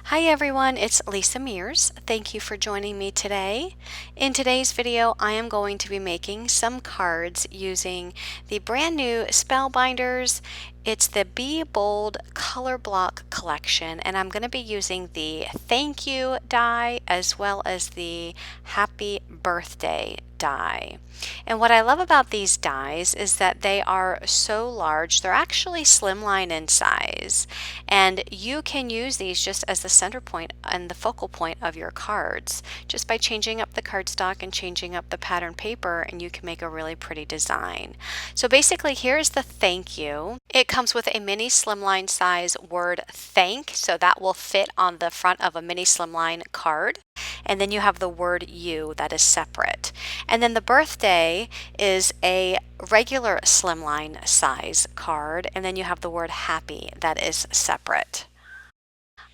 Hi everyone, it's Lisa Mears. Thank you for joining me today. In today's video, I am going to be making some cards using the brand new Spellbinders. It's the Be Bold Color Block collection, and I'm going to be using the Thank You die as well as the Happy Birthday die. And what I love about these dies is that they are so large. They're actually slimline in size, and you can use these just as the center point and the focal point of your cards just by changing up the cardstock and changing up the pattern paper, and you can make a really pretty design. So basically, here's the thank you. It comes with a mini slimline size word thank, so that will fit on the front of a mini slimline card. And then you have the word you that is separate. And then the birthday is a regular slimline size card, and then you have the word happy that is separate.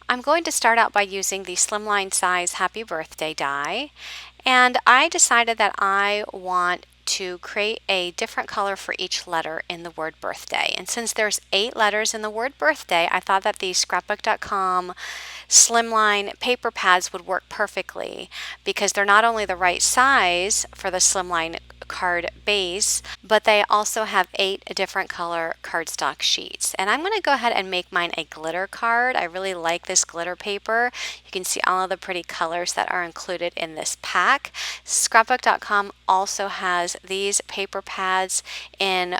I'm going to start out by using the slimline size happy birthday die, and I decided that I want to create a different color for each letter in the word birthday. And since there's 8 letters in the word birthday, I thought that the scrapbook.com slimline paper pads would work perfectly because they're not only the right size for the slimline card base, but they also have 8 different color cardstock sheets. And I'm going to go ahead and make mine a glitter card. I really like this glitter paper. You can see all of the pretty colors that are included in this pack. Scrapbook.com also has these paper pads in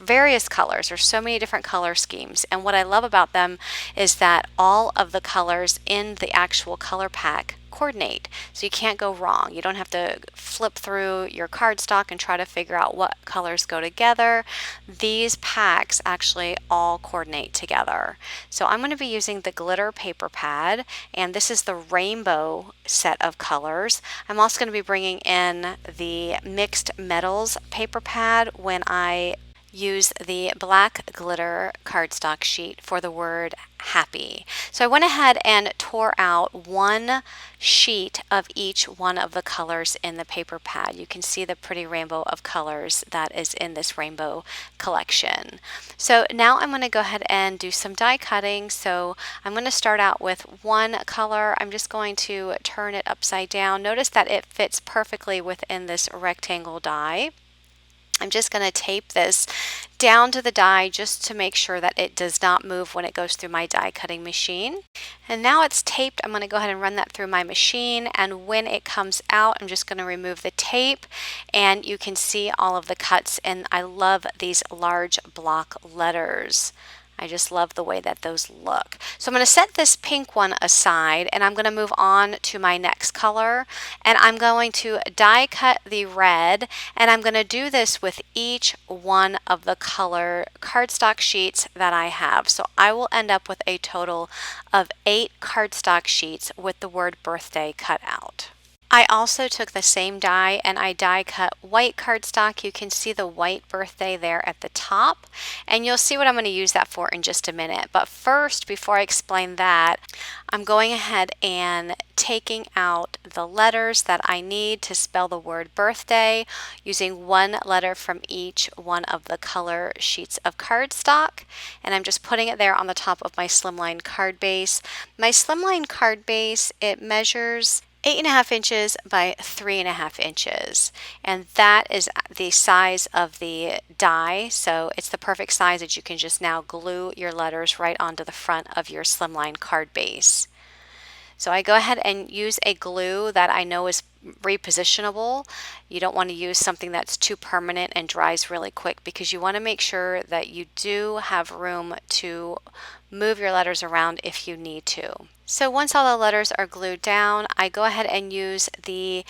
various colors. There's so many different color schemes, and what I love about them is that all of the colors in the actual color pack coordinate, so you can't go wrong. You don't have to flip through your cardstock and try to figure out what colors go together. These packs actually all coordinate together. So I'm going to be using the glitter paper pad, and this is the rainbow set of colors. I'm also going to be bringing in the mixed metals paper pad when I use the black glitter cardstock sheet for the word happy. So I went ahead and tore out one sheet of each one of the colors in the paper pad. You can see the pretty rainbow of colors that is in this rainbow collection. So now I'm going to go ahead and do some die cutting. So I'm going to start out with one color. I'm just going to turn it upside down. Notice that it fits perfectly within this rectangle die. I'm just going to tape this down to the die just to make sure that it does not move when it goes through my die cutting machine. And now it's taped, I'm going to go ahead and run that through my machine, and when it comes out, I'm just going to remove the tape, and you can see all of the cuts, and I love these large block letters. I just love the way that those look. So I'm going to set this pink one aside, and I'm going to move on to my next color, and I'm going to die cut the red, and I'm going to do this with each one of the color cardstock sheets that I have. So I will end up with a total of 8 cardstock sheets with the word birthday cut out. I also took the same die and I die cut white cardstock. You can see the white birthday there at the top, and you'll see what I'm going to use that for in just a minute. But first, before I explain that, I'm going ahead and taking out the letters that I need to spell the word birthday, using one letter from each one of the color sheets of cardstock, and I'm just putting it there on the top of my slimline card base. My slimline card base, it measures 8.5 inches by 3.5 inches, and that is the size of the die, so it's the perfect size that you can just now glue your letters right onto the front of your slimline card base. So I go ahead and use a glue that I know is repositionable. You don't want to use something that's too permanent and dries really quick, because you want to make sure that you do have room to move your letters around if you need to. So once all the letters are glued down, I go ahead and use the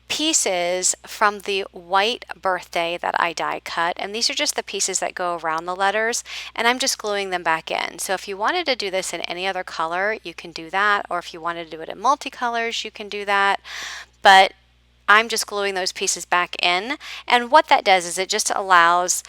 pieces from the white birthday that I die cut, and these are just the pieces that go around the letters, and I'm just gluing them back in. So if you wanted to do this in any other color, you can do that, or if you wanted to do it in multicolors, you can do that, but I'm just gluing those pieces back in, and what that does is it just allows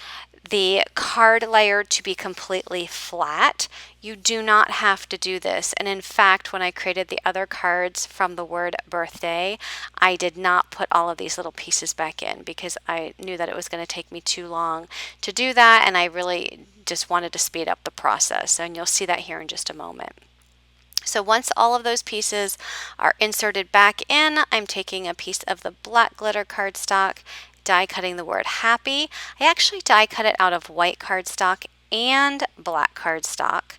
the card layer to be completely flat. You do not have to do this, and in fact, when I created the other cards from the word birthday, I did not put all of these little pieces back in because I knew that it was going to take me too long to do that, and I really just wanted to speed up the process, and you'll see that here in just a moment. So once all of those pieces are inserted back in, I'm taking a piece of the black glitter cardstock, die cutting the word happy. I actually die cut it out of white cardstock and black cardstock.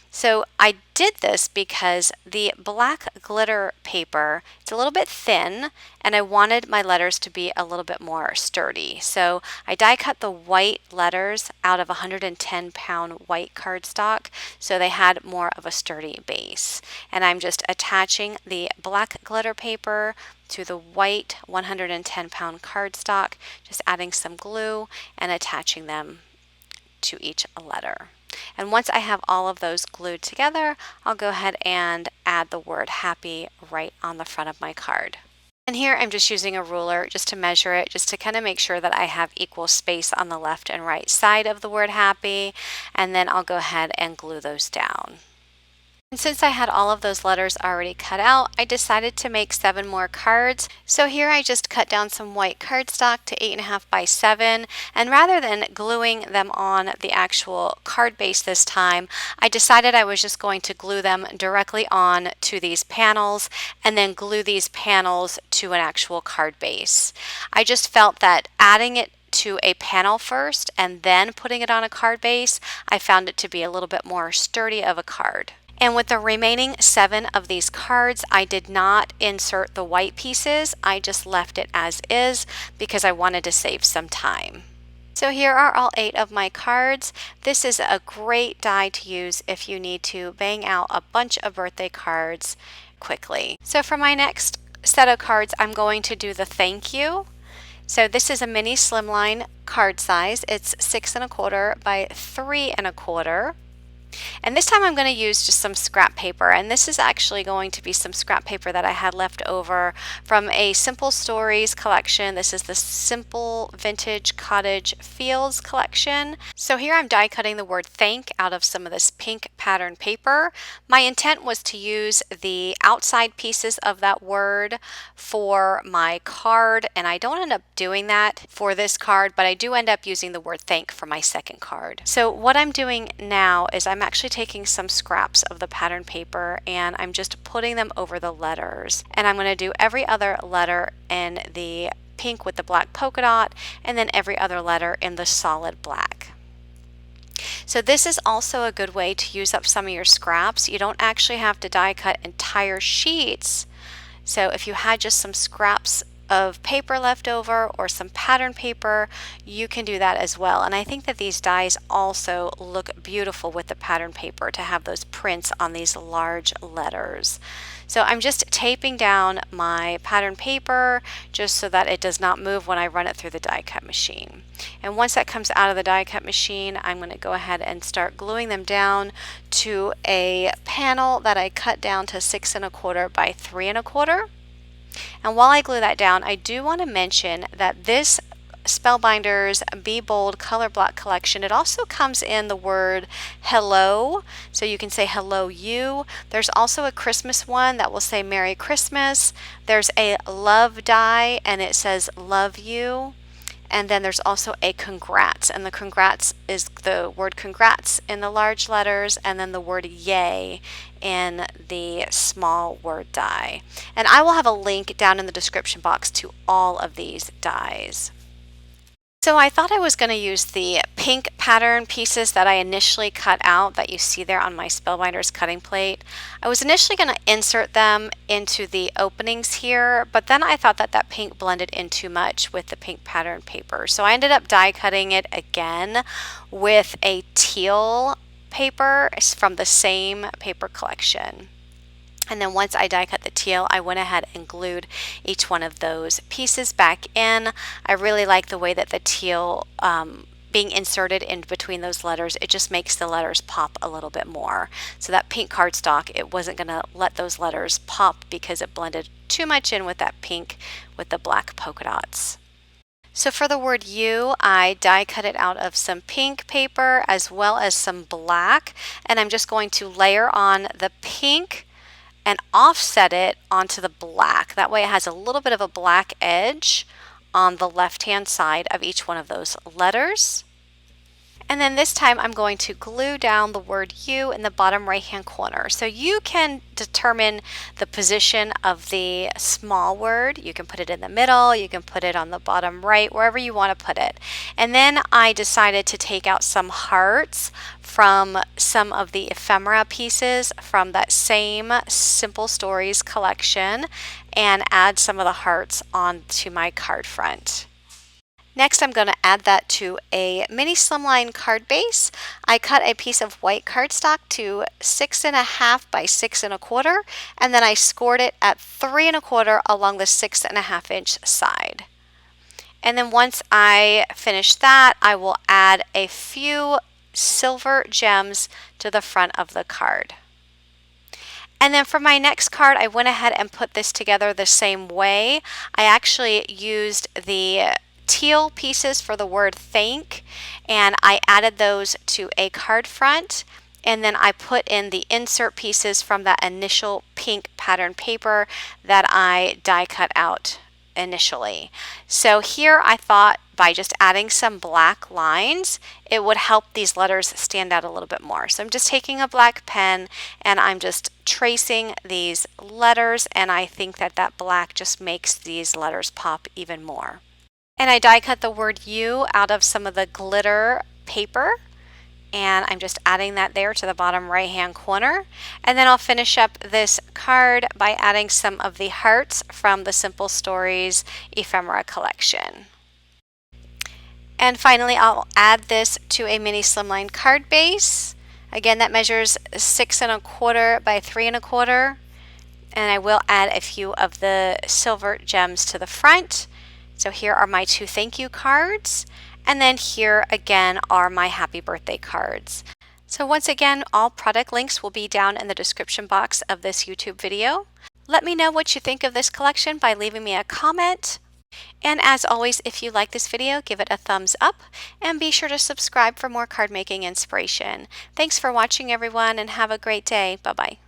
So I did this because the black glitter paper, it's a little bit thin and I wanted my letters to be a little bit more sturdy. So I die cut the white letters out of 110-pound white cardstock so they had more of a sturdy base. And I'm just attaching the black glitter paper to the white 110-pound cardstock, just adding some glue and attaching them to each letter. And once I have all of those glued together, I'll go ahead and add the word happy right on the front of my card. And here I'm just using a ruler just to measure it, just to kind of make sure that I have equal space on the left and right side of the word happy, and then I'll go ahead and glue those down. And since I had all of those letters already cut out, I decided to make 7 more cards. So here I just cut down some white cardstock to 8.5 by 7, and rather than gluing them on the actual card base this time, I decided I was just going to glue them directly on to these panels and then glue these panels to an actual card base. I just felt that adding it to a panel first and then putting it on a card base, I found it to be a little bit more sturdy of a card. And with the remaining 7 of these cards, I did not insert the white pieces. I just left it as is because I wanted to save some time. So here are all 8 of my cards. This is a great die to use if you need to bang out a bunch of birthday cards quickly. So for my next set of cards, I'm going to do the thank you. So this is a mini slimline card size. It's 6 1/4 by 3 1/4. And this time I'm going to use just some scrap paper, and this is actually going to be some scrap paper that I had left over from a Simple Stories collection. This is the Simple Vintage Cottage Fields collection. So here I'm die cutting the word thank out of some of this pink pattern paper. My intent was to use the outside pieces of that word for my card, and I don't end up doing that for this card, but I do end up using the word thank for my second card. So what I'm doing now is I'm actually taking some scraps of the pattern paper and I'm just putting them over the letters, and I'm going to do every other letter in the pink with the black polka dot and then every other letter in the solid black. So this is also a good way to use up some of your scraps. You don't actually have to die cut entire sheets. So if you had just some scraps of paper left over or some pattern paper, you can do that as well. And I think that these dies also look beautiful with the pattern paper to have those prints on these large letters. So I'm just taping down my pattern paper just so that it does not move when I run it through the die cut machine. And once that comes out of the die cut machine, I'm going to go ahead and start gluing them down to a panel that I cut down to 6 1/4 by 3 1/4. And while I glue that down, I do want to mention that this Spellbinders Be Bold Color Block collection, it also comes in the word hello, so you can say hello you. There's also a Christmas one that will say Merry Christmas. There's a love die and it says love you. And then there's also a congrats, and the congrats is the word congrats in the large letters and then the word yay in the small word die. And I will have a link down in the description box to all of these dies. So I thought I was going to use the pink pattern pieces that I initially cut out that you see there on my Spellbinders cutting plate. I was initially going to insert them into the openings here, but then I thought that that pink blended in too much with the pink pattern paper. So I ended up die cutting it again with a teal paper from the same paper collection. And then once I die cut the teal, I went ahead and glued each one of those pieces back in. I really like the way that the teal being inserted in between those letters, it just makes the letters pop a little bit more. So that pink cardstock, it wasn't going to let those letters pop because it blended too much in with that pink with the black polka dots. So for the word you, I die cut it out of some pink paper as well as some black, and I'm just going to layer on the pink and offset it onto the black. That way it has a little bit of a black edge on the left-hand side of each one of those letters. And then this time I'm going to glue down the word you in the bottom right hand corner. So you can determine the position of the small word. You can put it in the middle, you can put it on the bottom right, wherever you want to put it. And then I decided to take out some hearts from some of the ephemera pieces from that same Simple Stories collection and add some of the hearts onto my card front. Next, I'm going to add that to a mini slimline card base. I cut a piece of white cardstock to 6.5 by 6.25, and then I scored it at 3.25 along the 6.5 inch side. And then once I finish that, I will add a few silver gems to the front of the card. And then for my next card, I went ahead and put this together the same way. I actually used the teal pieces for the word thank, and I added those to a card front, and then I put in the insert pieces from that initial pink pattern paper that I die cut out initially. So here I thought by just adding some black lines, it would help these letters stand out a little bit more. So I'm just taking a black pen and I'm just tracing these letters, and I think that that black just makes these letters pop even more. And I die cut the word you out of some of the glitter paper, and I'm just adding that there to the bottom right hand corner. And then I'll finish up this card by adding some of the hearts from the Simple Stories ephemera collection. And finally, I'll add this to a mini slimline card base. Again, that measures 6.25 by 3.25, and I will add a few of the silver gems to the front. So here are my 2 thank you cards, and then here again are my happy birthday cards. So once again, all product links will be down in the description box of this YouTube video. Let me know what you think of this collection by leaving me a comment. And as always, if you like this video, give it a thumbs up and be sure to subscribe for more card making inspiration. Thanks for watching, everyone, and have a great day. Bye-bye.